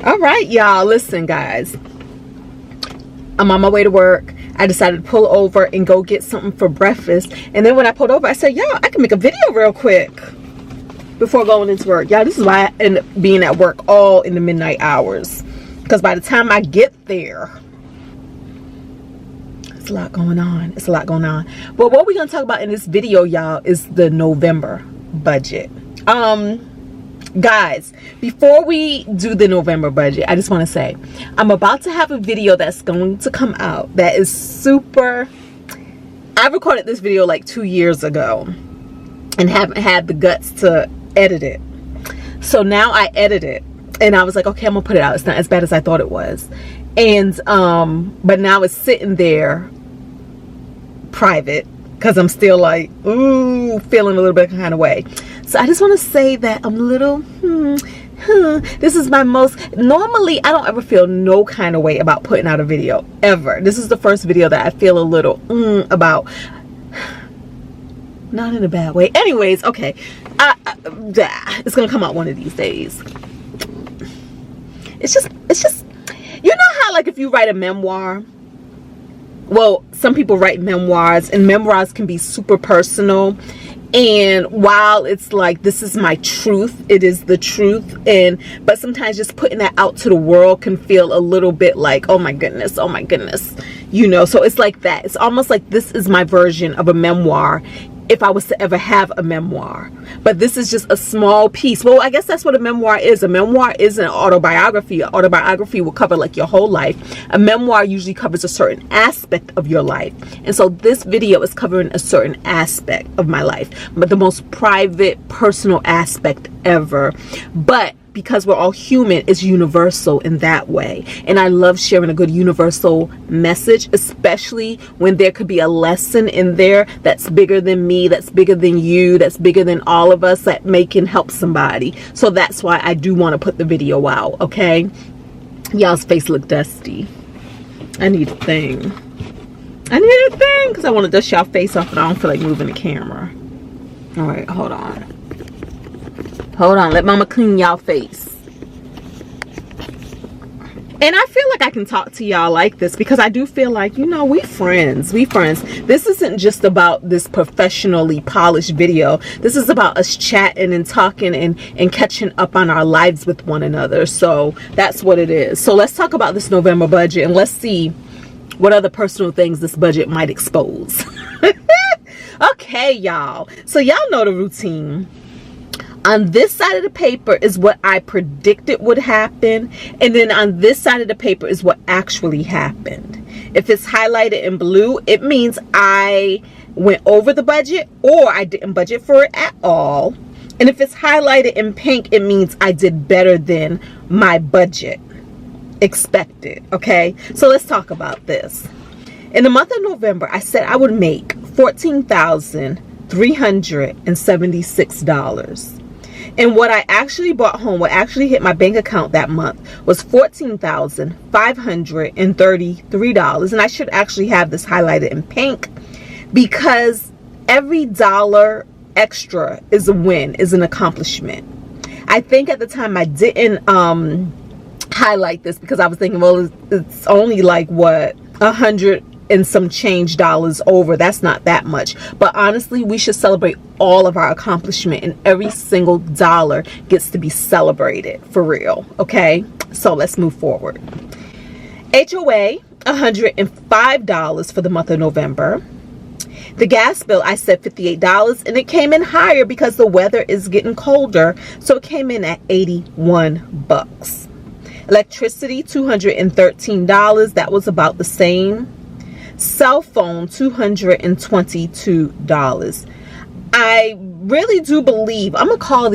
All right, y'all, listen, guys, I'm on my way to work. I decided to pull over and go get something for breakfast. And then when I pulled over, I said, y'all, I can make a video real quick before going into work. Y'all, this is why I end up being at work all in the midnight hours, because by the time I get there, it's a lot going on. It's a lot going on. But what we're going to talk about in this video, y'all, is the November budget. Guys, before we do the November budget, I just want to say I'm about to have a video that's going to come out that is super. I recorded this video like 2 years ago and haven't had the guts to edit it. So now I edit it and I was like, okay, I'm gonna put it out. It's not as bad as I thought it was. And but now it's sitting there private because I'm still like, ooh, feeling a little bit kind of way. So I just want to say that I'm a little, this is my most, normally I don't ever feel no kind of way about putting out a video, ever. This is the first video that I feel a little about, not in a bad way. Anyways, okay, it's going to come out one of these days. It's just, you know how like if you write a memoir, well, some people write memoirs and memoirs can be super personal. And while it's like, this is my truth, it is the truth. But sometimes just putting that out to the world can feel a little bit like, oh my goodness, you know. So it's like that. It's almost like this is my version of a memoir, if I was to ever have a memoir. But this is just a small piece. Well, I guess that's what a memoir is. A memoir isn't an autobiography. An autobiography will cover like your whole life. A memoir usually covers a certain aspect of your life. And so this video is covering a certain aspect of my life, but the most private, personal aspect ever. But because we're all human, it's universal in that way. And I love sharing a good universal message, especially when there could be a lesson in there that's bigger than me, that's bigger than you, that's bigger than all of us, that can help somebody. So that's why I do want to put the video out, okay? Y'all's face look dusty. I need a thing. Because I want to dust y'all face off and I don't feel like moving the camera. All right, hold on. Hold on, let mama clean y'all face. And I feel like I can talk to y'all like this because I do feel like, you know, we friends. This isn't just about this professionally polished video. This is about us chatting and talking and catching up on our lives with one another. So that's what it is. So let's talk about this November budget and let's see what other personal things this budget might expose. Okay, y'all. So y'all know the routine. On this side of the paper is what I predicted would happen. And then on this side of the paper is what actually happened. If it's highlighted in blue, it means I went over the budget or I didn't budget for it at all. And if it's highlighted in pink, it means I did better than my budget expected. Okay, so let's talk about this. In the month of November, I said I would make $14,376. And what I actually brought home, what actually hit my bank account that month, was $14,533. And I should actually have this highlighted in pink because every dollar extra is a win, is an accomplishment. I think at the time I didn't highlight this because I was thinking, well, it's only like what, 100 and some change dollars over. That's not that much. But honestly, we should celebrate all of our accomplishment, and every single dollar gets to be celebrated for real. Okay, so let's move forward. HOA, $105 for the month of November. The gas bill, I said $58, and it came in higher because the weather is getting colder, so it came in at 81 bucks. Electricity, $213. That was about the same. Cell phone, $222. I really do believe I'm gonna call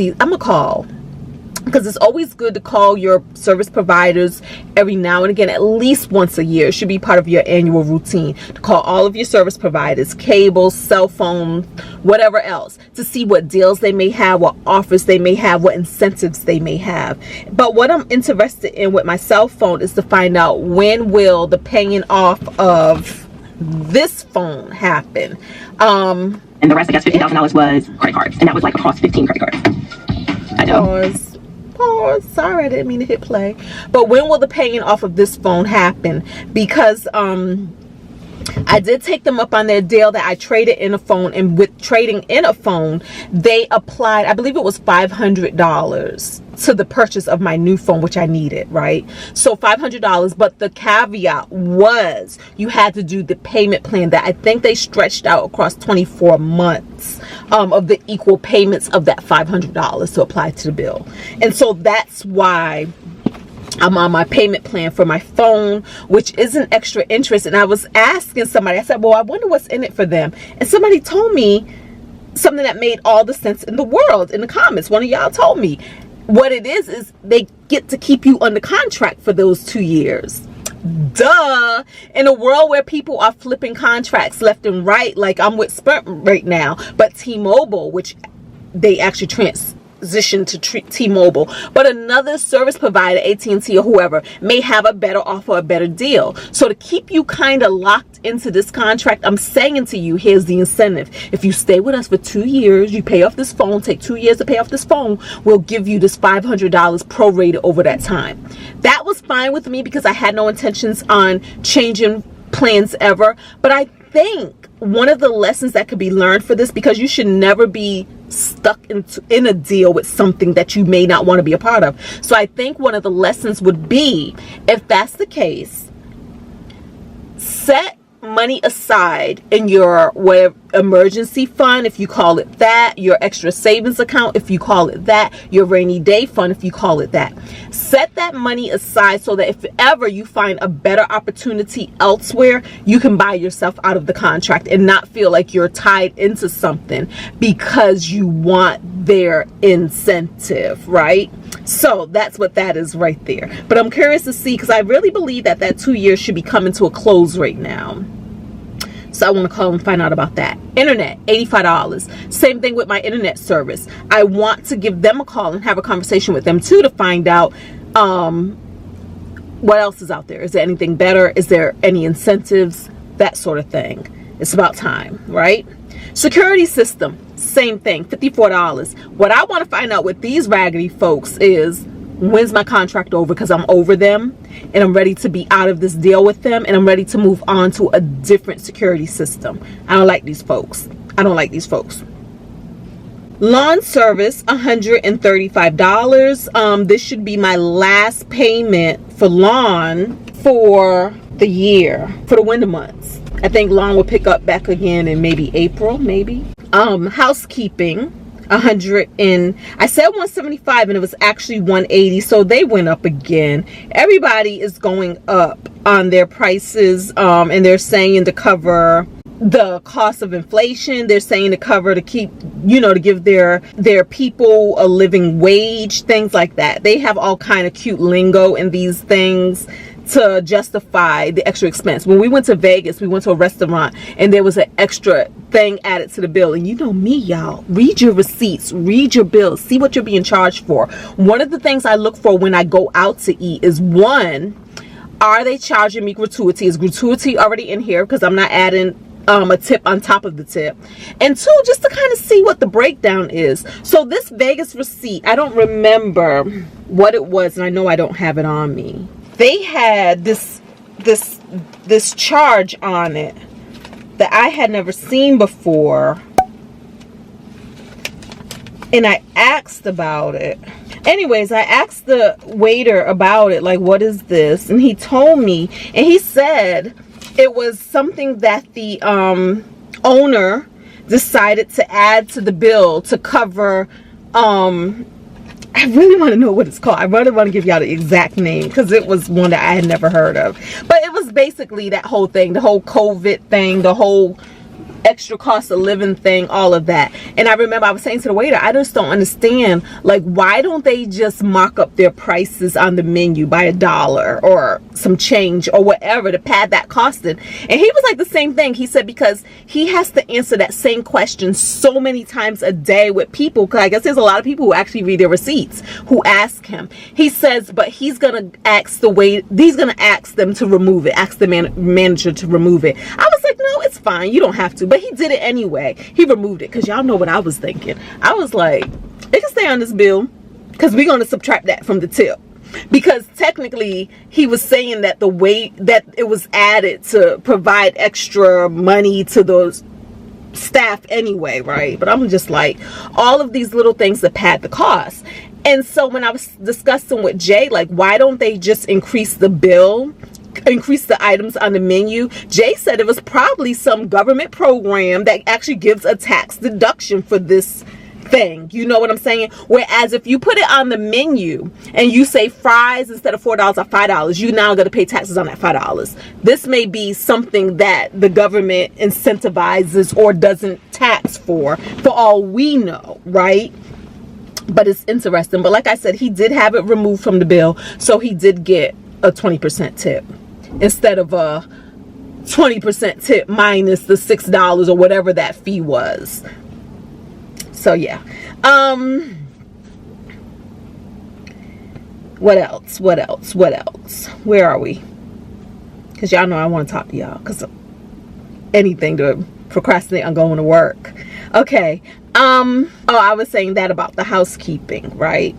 because it's always good to call your service providers every now and again, at least once a year. It should be part of your annual routine to call all of your service providers, cable, cell phone, whatever else, to see what deals they may have, what offers they may have, what incentives they may have. But what I'm interested in with my cell phone is to find out, when will the paying off of this phone happen? And the rest, I guess $50,000 was credit cards, and that was like across 15 credit cards. I know. Oh, sorry, I didn't mean to hit play. But when will the paying off of this phone happen? Because I did take them up on their deal that I traded in a phone, and with trading in a phone, they applied, I believe it was $500 to the purchase of my new phone, which I needed, right? So $500, but the caveat was you had to do the payment plan that I think they stretched out across 24 months of the equal payments of that $500 to apply to the bill. And so that's why I'm on my payment plan for my phone, which isn't extra interest. And I was asking somebody, I said, well, I wonder what's in it for them. And somebody told me something that made all the sense in the world in the comments. One of y'all told me what it is they get to keep you under contract for those 2 years. Duh. In a world where people are flipping contracts left and right, like I'm with Sprint right now, but T-Mobile, which they actually transition to T-Mobile, but another service provider, AT&T or whoever, may have a better offer, a better deal. So to keep you kind of locked into this contract, I'm saying to you, here's the incentive. If you stay with us for 2 years, you pay off this phone, take 2 years to pay off this phone, we'll give you this $500 prorated over that time. That was fine with me because I had no intentions on changing plans ever. But I think one of the lessons that could be learned for this, because you should never be stuck in a deal with something that you may not want to be a part of. So I think one of the lessons would be, if that's the case, set money aside in your whatever emergency fund, if you call it that, your extra savings account, if you call it that, your rainy day fund, if you call it that. Set that money aside so that if ever you find a better opportunity elsewhere, you can buy yourself out of the contract and not feel like you're tied into something because you want their incentive, right? So that's what that is right there. But I'm curious to see, because I really believe that that 2 years should be coming to a close right now. So I want to call and find out about that. Internet, $85. Same thing with my internet service. I want to give them a call and have a conversation with them too to find out what else is out there. Is there anything better? Is there any incentives? That sort of thing. It's about time, right? Security system, same thing, $54. What I want to find out with these raggedy folks is, when's my contract over? Because I'm over them and I'm ready to be out of this deal with them, and I'm ready to move on to a different security system. I don't like these folks. I don't like these folks. Lawn service, $135. This should be my last payment for lawn for the year, for the winter months. I think lawn will pick up back again in maybe April, maybe. Housekeeping, I said 175 and it was actually 180, so they went up again. Everybody is going up on their prices, and they're saying to cover the cost of inflation. They're saying to cover, to keep, to give their people a living wage, things like that. They have all kind of cute lingo in these things to justify the extra expense. When we went to Vegas, we went to a restaurant and there was an extra thing added to the bill. And you know me, y'all, read your receipts, read your bills, see what you're being charged for. One of the things I look for when I go out to eat is, one, are they charging me gratuity? Is gratuity already in here? Because I'm not adding a tip on top of the tip. And two, just to kind of see what the breakdown is. So this Vegas receipt, I don't remember what it was, and I know I don't have it on me. They had this charge on it that I had never seen before, and I asked about it. Anyways, I asked the waiter about it, like, what is this? And he told me, and he said it was something that the owner decided to add to the bill to cover, I really want to know what it's called. I really want to give y'all the exact name because it was one that I had never heard of. But it was basically that whole thing, the whole COVID thing, the whole extra cost of living thing, all of that. And I remember I was saying to the waiter, I just don't understand, like, why don't they just mark up their prices on the menu by $1 or some change or whatever to pad that cost in? And he was like the same thing. He said because he has to answer that same question so many times a day with people, because I guess there's a lot of people who actually read their receipts who ask him. He says, but he's gonna ask he's gonna ask them to remove it, ask the manager to remove it. I was like, no, it's fine, you don't have to. But he did it anyway. He removed it because y'all know what I was thinking. I was like, it can stay on this bill. because we're going to subtract that from the tip. Because technically he was saying that the way that it was added to provide extra money to those staff anyway, right? But I'm just like, all of these little things that pad the cost. And so when I was discussing with Jay, like, why don't they just increase the bill, increase the items on the menu? Jay said it was probably some government program that actually gives a tax deduction for this thing. You know what I'm saying? Whereas if you put it on the menu and you say fries instead of $4 or $5, you now got to pay taxes on that $5. This may be something that the government incentivizes or doesn't tax for all we know, right? But it's interesting. But like I said, he did have it removed from the bill, so he did get a 20% tip instead of a 20% tip minus the $6 or whatever that fee was. So yeah. What else? Where are we? Because y'all know I want to talk to y'all, because anything to procrastinate on going to work. Okay. Oh, I was saying that about the housekeeping, right?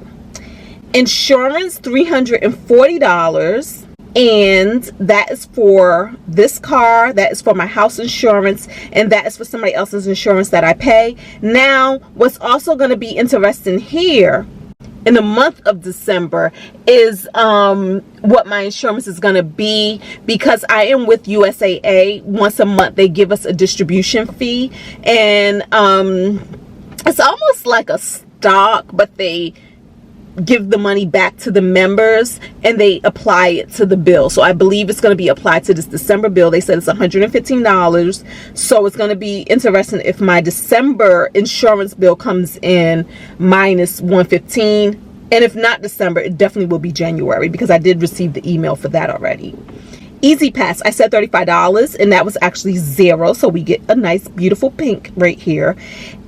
Insurance, $340. And that is for this car, that is for my house insurance, and that is for somebody else's insurance that I pay. Now, what's also going to be interesting here in the month of December is what my insurance is going to be, because I am with USAA. Once a month they give us a distribution fee, and it's almost like a stock, but they give the money back to the members and they apply it to the bill. So I believe it's going to be applied to this December bill. They said it's $115. So it's going to be interesting if my December insurance bill comes in minus $115. And if not December, it definitely will be January, because I did receive the email for that already. Easy Pass, I said $35, and that was actually $0. So we get a nice, beautiful pink right here.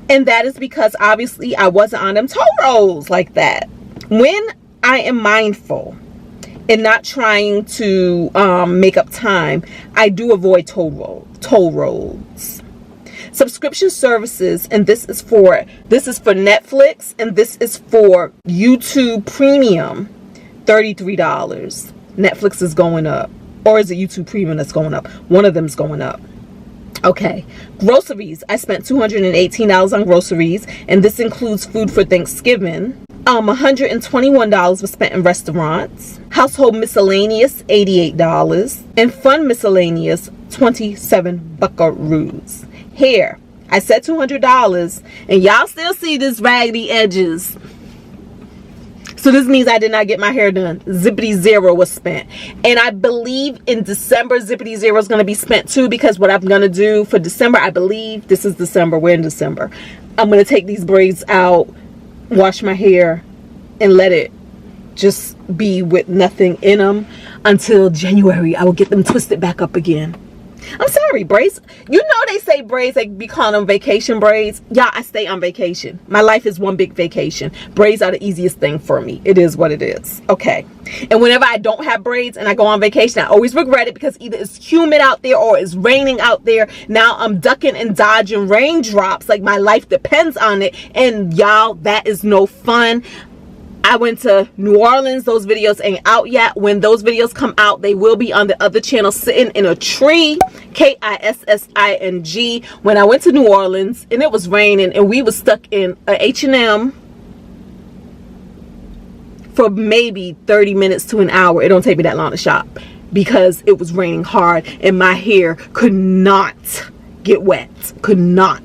And that is because obviously I wasn't on them toll rolls like that. When I am mindful and not trying to make up time, I do avoid toll roads. Subscription services, and this is for Netflix, and this is for YouTube Premium, $33. Netflix is going up, or is it YouTube Premium that's going up? One of them is going up. Okay, groceries. I spent $218 on groceries, and this includes food for Thanksgiving. $121 was spent in restaurants. Household miscellaneous, $88. And fun miscellaneous, 27 buckaroos. Hair, I said $200, and y'all still see this raggedy edges. So this means I did not get my hair done. Zippity zero was spent. And I believe in December, Zippity zero is going to be spent too, because what I'm going to do for December, I believe this is December. We're in December. I'm going to take these braids out, wash my hair, and let it just be with nothing in them until January. I will get them twisted back up again. I'm sorry, braids. You know they say braids, they be calling them vacation braids. Yeah, I stay on vacation. My life is one big vacation. Braids are the easiest thing for me. It is what it is. Okay. And whenever I don't have braids and I go on vacation, I always regret it, because either it's humid out there or it's raining out there. Now I'm ducking and dodging raindrops like my life depends on it. And y'all, that is no fun. I went to New Orleans. Those videos ain't out yet. When those videos come out, they will be on the other channel, sitting in a tree, Kissing. When I went to New Orleans and it was raining and we was stuck in a H&M for maybe 30 minutes to an hour. It don't take me that long to shop, because it was raining hard and my hair could not get wet. Could not.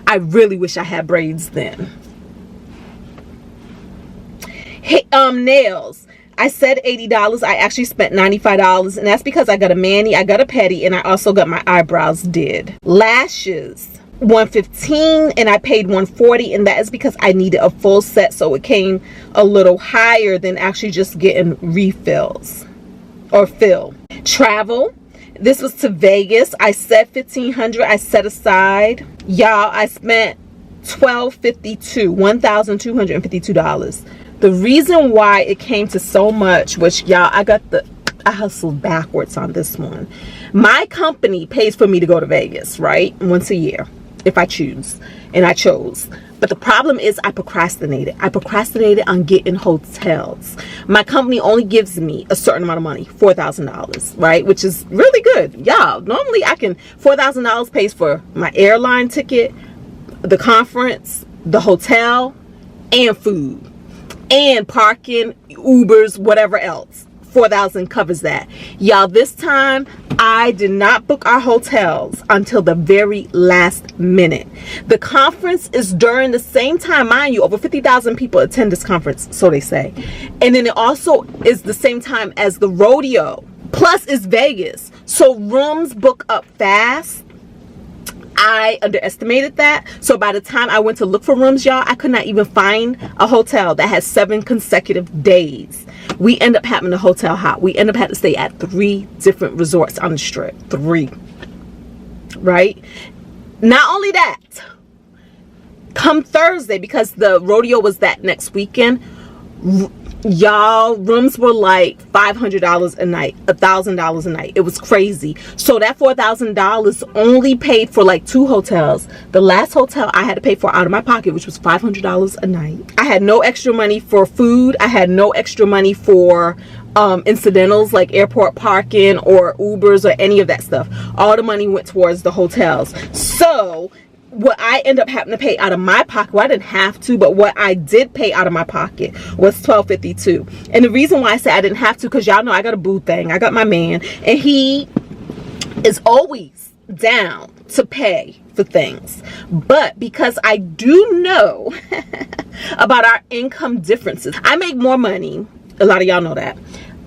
I really wish I had braids then. Nails, I said $80. I actually spent $95, and that's because I got a mani, I got a pedi, and I also got my eyebrows did. Lashes, $115, and I paid $140, and that is because I needed a full set, so it came a little higher than actually just getting refills or fill. Travel, this was to Vegas. I said $1,500. I set aside, y'all, I spent $1,252. The reason why it came to so much, which y'all, I hustled backwards on this one. My company pays for me to go to Vegas, right? Once a year, if I choose, and I chose. But the problem is I procrastinated. I procrastinated on getting hotels. My company only gives me a certain amount of money, $4,000, right? Which is really good. Y'all, normally $4,000 pays for my airline ticket, the conference, the hotel, and food, and parking, Ubers, whatever else. 4,000 covers that. Y'all, this time I did not book our hotels until the very last minute. The conference is during the same time, mind you, over 50,000 people attend this conference, so they say. And then it also is the same time as the rodeo. Plus it's Vegas. So rooms book up fast. I underestimated that. So by the time I went to look for rooms, y'all, I could not even find a hotel that has 7 consecutive days. We end up having a hotel hop. We end up having to stay at 3 different resorts on the strip. 3. Right? Not only that, come Thursday, because the rodeo was that next weekend, y'all, rooms were like $500 a night, $1,000 a night. It was crazy. So that $4,000 only paid for like 2 hotels. The last hotel I had to pay for out of my pocket, which was $500 a night. I had no extra money for food. I had no extra money for incidentals like airport parking or Ubers or any of that stuff. All the money went towards the hotels. So what I end up having to pay out of my pocket, well, I didn't have to, but what I did pay out of my pocket was $1,252. And the reason why I say I didn't have to, because y'all know I got a boo thing. I got my man, and he is always down to pay for things. But because I do know about our income differences, I make more money. A lot of y'all know that.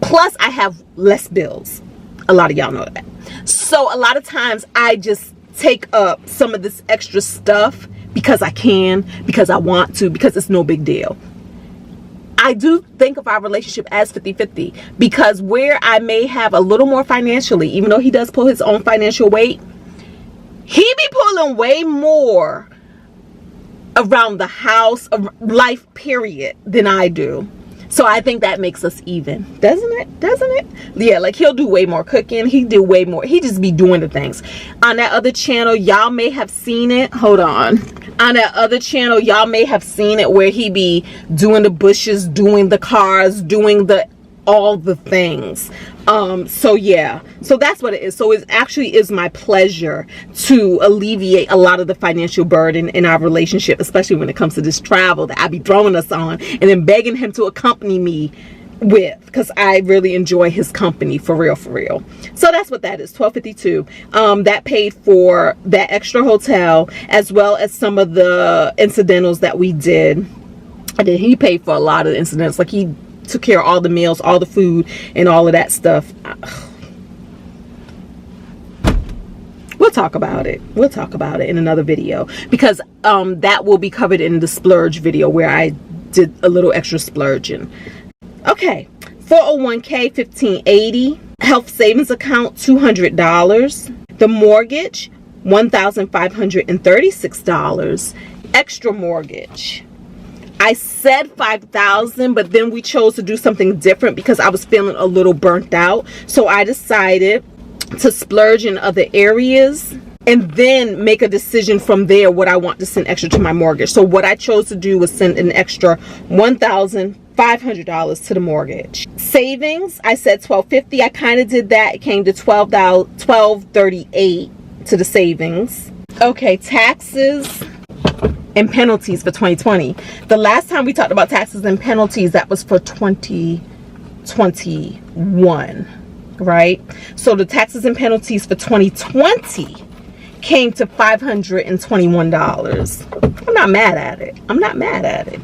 Plus, I have less bills. A lot of y'all know that. So a lot of times I just take up some of this extra stuff because I can, because I want to, because it's no big deal. I do think of our relationship as 50-50, because where I may have a little more financially, even though he does pull his own financial weight, he be pulling way more around the house, of life period, than I do. So I think that makes us even, doesn't it? Doesn't it? Yeah, like he'll do way more cooking. He do way more. He just be doing the things. On that other channel, y'all may have seen it. Hold on. On that other channel, y'all may have seen it where he be doing the bushes, doing the cars, doing all the things. So yeah, so that's what it is. So it actually is my pleasure to alleviate a lot of the financial burden in our relationship, especially when it comes to this travel that I be throwing us on and then begging him to accompany me with, because I really enjoy his company, for real, for real. So that's what that is, $1,252. That paid for that extra hotel, as well as some of the incidentals that we did. And then he paid for a lot of the incidentals, like he took care of all the meals, all the food, and all of that stuff. We'll talk about it. We'll talk about it in another video, because that will be covered in the splurge video where I did a little extra splurging. Okay, 401k $1,580, health savings account $200, the mortgage $1,536, extra mortgage. I said $5,000, but then we chose to do something different because I was feeling a little burnt out. So I decided to splurge in other areas and then make a decision from there what I want to send extra to my mortgage. So what I chose to do was send an extra $1,500 to the mortgage. Savings, I said $1,250. I kind of did that. It came to $1,238 to the savings. Okay, taxes and penalties for 2020. The last time we talked about taxes and penalties, that was for 2021, right? So the taxes and penalties for 2020 came to $521. I'm not mad at it. I'm not mad at it.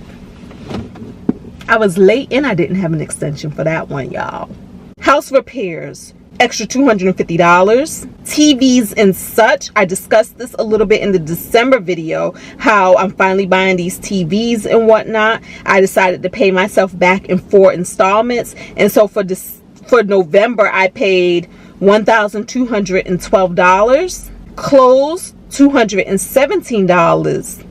I was late and I didn't have an extension for that one, y'all. House repairs, extra $250. TVs and such, I discussed this a little bit in the December video, how I'm finally buying these TVs and whatnot. I decided to pay myself back in 4 installments, and so for November I paid $1,212. Clothes, $217.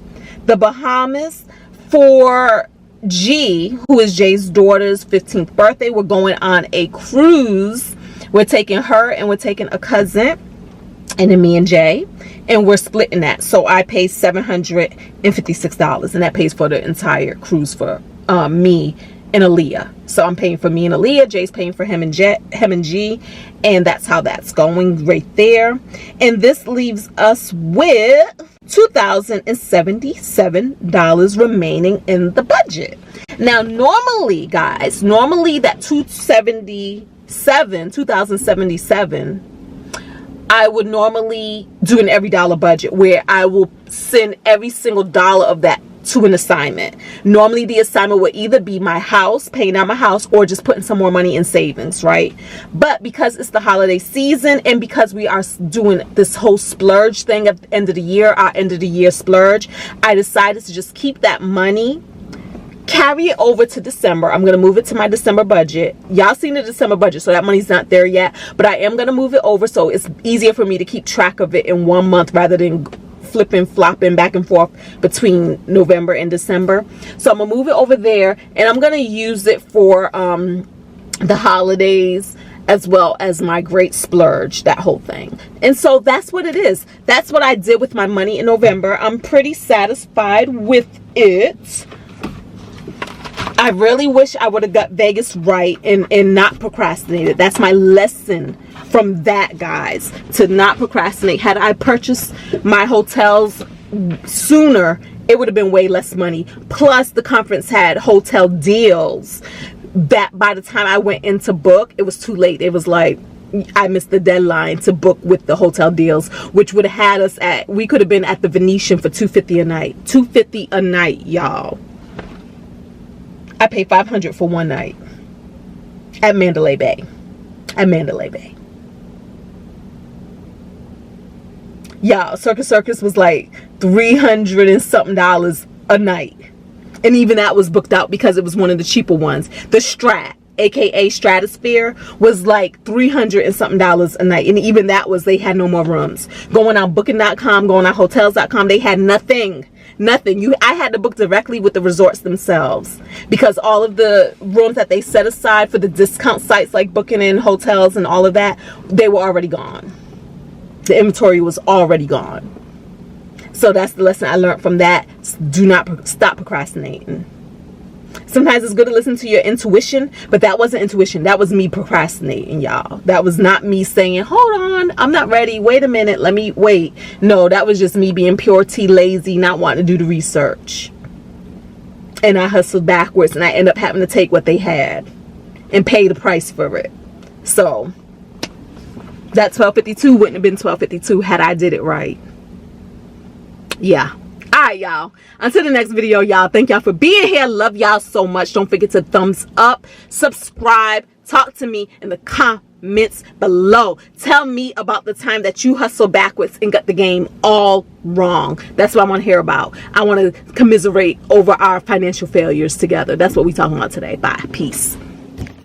The Bahamas, for G, who is Jay's daughter's 15th birthday, we're going on a cruise. We're taking her and we're taking a cousin. and then me and Jay, and we're splitting that. So I pay $756, and that pays for the entire cruise for me and Aaliyah. So I'm paying for me and Aaliyah, Jay's paying for him and G, and that's how that's going right there. And this leaves us with $2,077 remaining in the budget. Now normally, guys, that 2077, I would normally do an every dollar budget where I will send every single dollar of that to an assignment. Normally the assignment would either be my house, paying down my house, or just putting some more money in savings, right? But because it's the holiday season, and because we are doing this whole splurge thing at the end of the year, our end of the year splurge, I decided to just keep that money, carry it over to December. I'm going to move it to my December budget. Y'all seen the December budget, so that money's not there yet, but I am going to move it over so it's easier for me to keep track of it in 1 month rather than flipping, flopping back and forth between November and December. So I'm gonna move it over there, and I'm gonna use it for the holidays as well as my great splurge, that whole thing. And so that's what it is. That's what I did with my money in November. I'm pretty satisfied with it. I really wish I would have got Vegas right and not procrastinated. That's my lesson from that, guys, to not procrastinate. Had I purchased my hotels sooner, it would have been way less money. Plus the conference had hotel deals that by the time I went in to book, it was too late. It was like I missed the deadline to book with the hotel deals, which would have had us at, we could have been at the Venetian for $250 a night. $250 a night, y'all. I paid $500 for one night at Mandalay Bay. Y'all, Circus was like $300 and something a night, and even that was booked out because it was one of the cheaper ones. The Strat, aka Stratosphere, was like $300 and something a night, and even that was, they had no more rooms. Going on booking.com, going on hotels.com, they had nothing. I had to book directly with the resorts themselves, because all of the rooms that they set aside for the discount sites like Booking in Hotels and all of that, they were already gone. The inventory was already gone. So that's the lesson I learned from that. Do not stop procrastinating. Sometimes it's good to listen to your intuition, but that wasn't intuition. That was me procrastinating, y'all. That was not me saying, hold on, I'm not ready. Wait a minute, let me wait. No, that was just me being pure T lazy, not wanting to do the research. And I hustled backwards, and I ended up having to take what they had and pay the price for it. So that $12.52 wouldn't have been $12.52 had I did it right. Yeah. Alright, y'all, until the next video, y'all, thank y'all for being here. Love y'all so much. Don't forget to thumbs up, subscribe, talk to me in the comments below. Tell me about the time that you hustle backwards and got the game all wrong. That's what I want to hear about. I want to commiserate over our financial failures together. That's what we're talking about today. Bye. Peace.